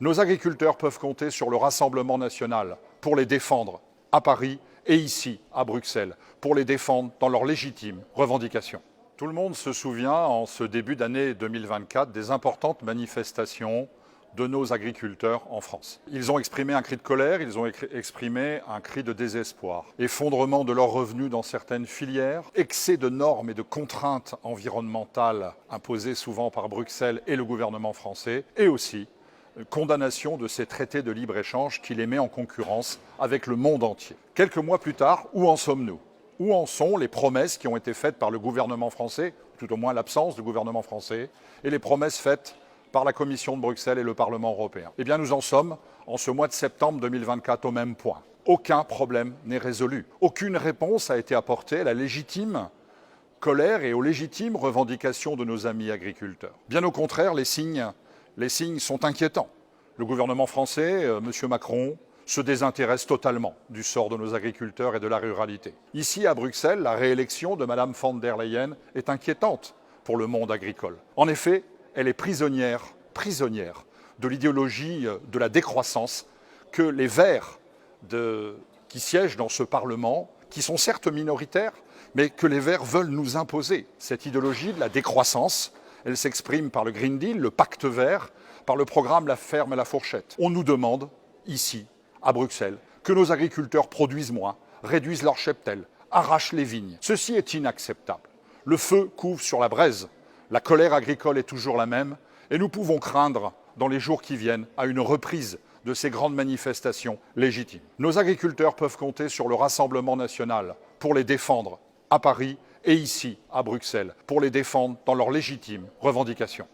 Nos agriculteurs peuvent compter sur le Rassemblement national pour les défendre à Paris et ici, à Bruxelles, pour les défendre dans leurs légitimes revendications. Tout le monde se souvient, en ce début d'année 2024, des importantes manifestations de nos agriculteurs en France. Ils ont exprimé un cri de colère, ils ont exprimé un cri de désespoir. Effondrement de leurs revenus dans certaines filières, excès de normes et de contraintes environnementales imposées souvent par Bruxelles et le gouvernement français, et aussi condamnation de ces traités de libre-échange qui les met en concurrence avec le monde entier. Quelques mois plus tard, où en sommes-nous ? Où en sont les promesses qui ont été faites par le gouvernement français, tout au moins l'absence du gouvernement français, et les promesses faites par la Commission de Bruxelles et le Parlement européen? Eh bien, nous en sommes, en ce mois de septembre 2024, au même point. Aucun problème n'est résolu. Aucune réponse a été apportée à la légitime colère et aux légitimes revendications de nos amis agriculteurs. Bien au contraire, les signes sont inquiétants. Le gouvernement français, M. Macron, se désintéresse totalement du sort de nos agriculteurs et de la ruralité. Ici, à Bruxelles, la réélection de Mme von der Leyen est inquiétante pour le monde agricole. En effet, elle est prisonnière de l'idéologie de la décroissance que les Verts qui siègent dans ce Parlement, qui sont certes minoritaires, mais que les Verts veulent nous imposer. Cette idéologie de la décroissance, elle s'exprime par le Green Deal, le Pacte vert, par le programme La ferme à la fourchette. On nous demande, ici, à Bruxelles, que nos agriculteurs produisent moins, réduisent leur cheptel, arrachent les vignes. Ceci est inacceptable. Le feu couve sur la braise. La colère agricole est toujours la même et nous pouvons craindre, dans les jours qui viennent, à une reprise de ces grandes manifestations légitimes. Nos agriculteurs peuvent compter sur le Rassemblement national pour les défendre à Paris et ici, à Bruxelles, pour les défendre dans leurs légitimes revendications.